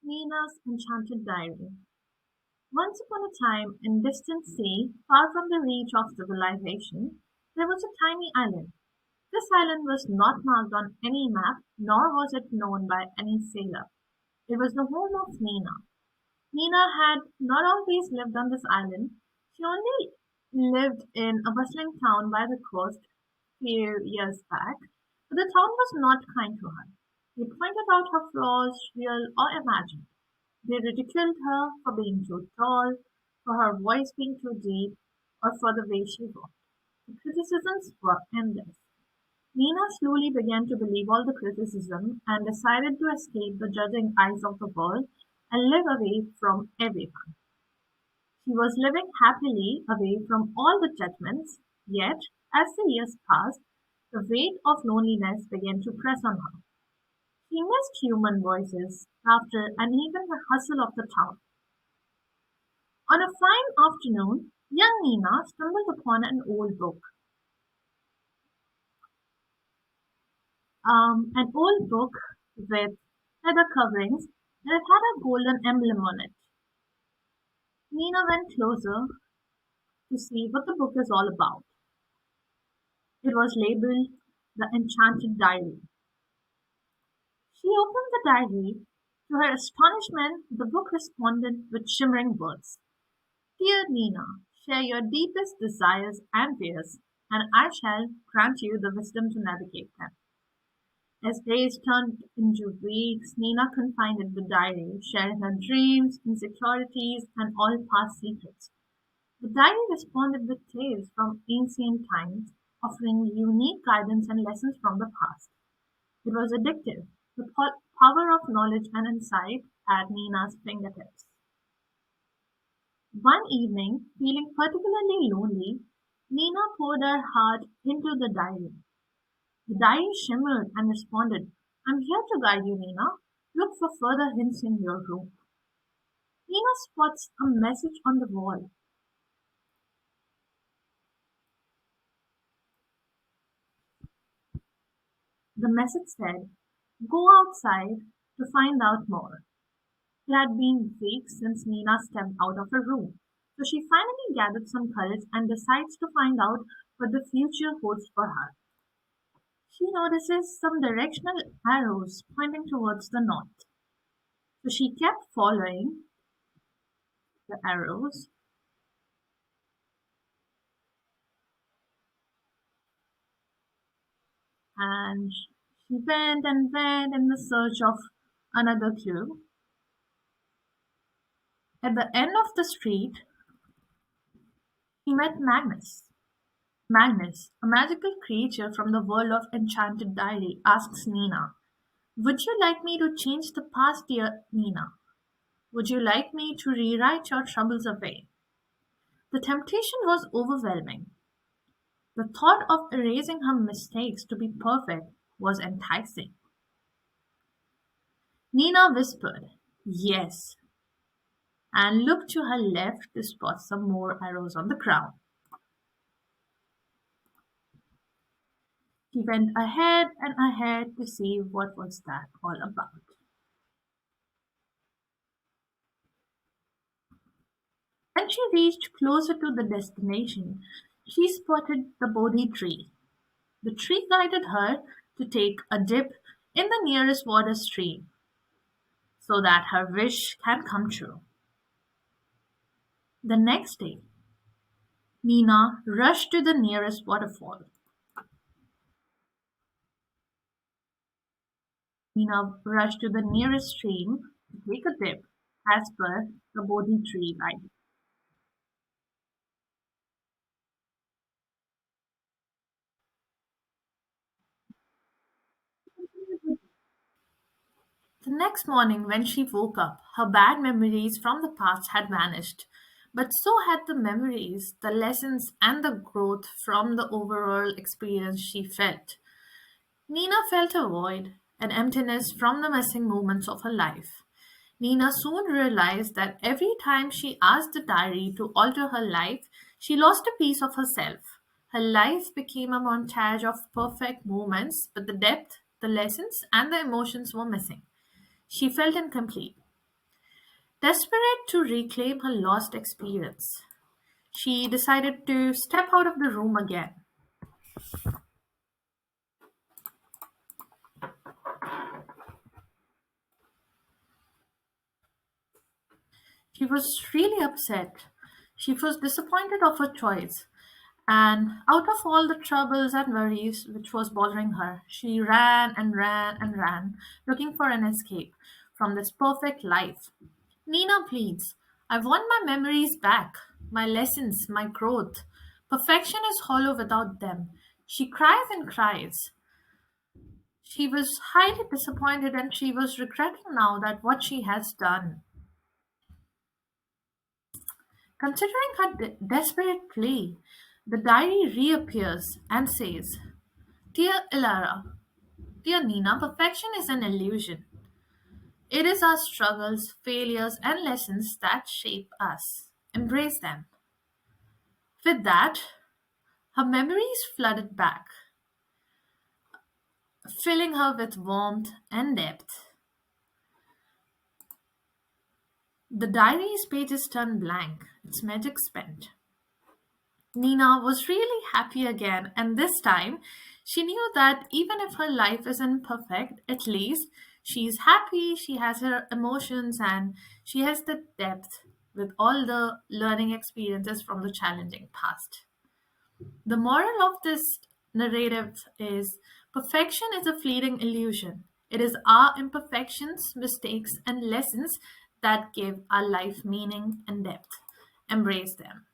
Nina's Enchanted Diary. Once upon a time, in distant sea, far from the reach of civilization, there was a tiny island. This island was not marked on any map, nor was it known by any sailor. It was the home of Nina. Nina had not always lived on this island. She only lived in a bustling town by the coast few years back, but the town was not kind to her. They pointed out her flaws, real or imagined. They ridiculed her for being too tall, for her voice being too deep, or for the way she walked. The criticisms were endless. Nina slowly began to believe all the criticism and decided to escape the judging eyes of the world and live away from everyone. She was living happily away from all the judgments, yet, as the years passed, the weight of loneliness began to press on her. She missed human voices, laughter, and even the hustle of the town. On a fine afternoon, young Nina stumbled upon an old book. An old book with leather coverings, and it had a golden emblem on it. Nina went closer to see what the book is all about. It was labeled The Enchanted Diary. She opened the diary. To her astonishment, the book responded with shimmering words. Dear Nina, share your deepest desires and fears, and I shall grant you the wisdom to navigate them. As days turned into weeks, Nina confided the diary, sharing her dreams, insecurities, and all past secrets. The diary responded with tales from ancient times, offering unique guidance and lessons from the past. It was addictive, the power of knowledge and insight at Nina's fingertips. One evening, feeling particularly lonely, Nina poured her heart into the diary. The diary shimmered and responded, I'm here to guide you, Nina. Look for further hints in your room. Nina spots a message on the wall. The message said, Go outside to find out more. It had been weeks since Nina stepped out of her room, so she finally gathered some courage and decides to find out what the future holds for her. She notices some directional arrows pointing towards the north, so she kept following the arrows and she went and went in the search of another clue. At the end of the street, she met Magnus. Magnus, a magical creature from the world of Enchanted Diary, asks Nina, would you like me to change the past, dear Nina? Would you like me to rewrite your troubles away? The temptation was overwhelming. The thought of erasing her mistakes to be perfect was enticing. Nina whispered, Yes, and looked to her left to spot some more arrows on the ground. She went ahead and ahead to see what was that all about. When she reached closer to the destination, she spotted the Bodhi tree. The tree guided her to take a dip in the nearest water stream so that her wish can come true. The next day, Nina rushed to the nearest waterfall. Nina rushed to the nearest stream to take a dip as per the Bodhi tree guide. The next morning, when she woke up, her bad memories from the past had vanished. But so had the memories, the lessons, and the growth from the overall experience she felt. Nina felt a void, an emptiness from the missing moments of her life. Nina soon realized that every time she asked the diary to alter her life, she lost a piece of herself. Her life became a montage of perfect moments, but the depth, the lessons, and the emotions were missing. She felt incomplete. Desperate to reclaim her lost experience, she decided to step out of the room again. She was really upset. She was disappointed of her choice. And out of all the troubles and worries which was bothering her, she ran and ran and ran, looking for an escape from this perfect life. Nina pleads, I want my memories back, my lessons, my growth. Perfection is hollow without them. She cries and cries. She was highly disappointed and she was regretting now that what she has done. Considering her desperate plea, the diary reappears and says, Dear Ilara, dear Nina, perfection is an illusion. It is our struggles, failures, and lessons that shape us. Embrace them. With that, her memories flooded back, filling her with warmth and depth. The diary's pages turned blank, its magic spent. Nina was really happy again, and this time she knew that even if her life isn't perfect, at least she's happy, she has her emotions, and she has the depth with all the learning experiences from the challenging past. The moral of this narrative is perfection is a fleeting illusion. It is our imperfections, mistakes, and lessons that give our life meaning and depth. Embrace them.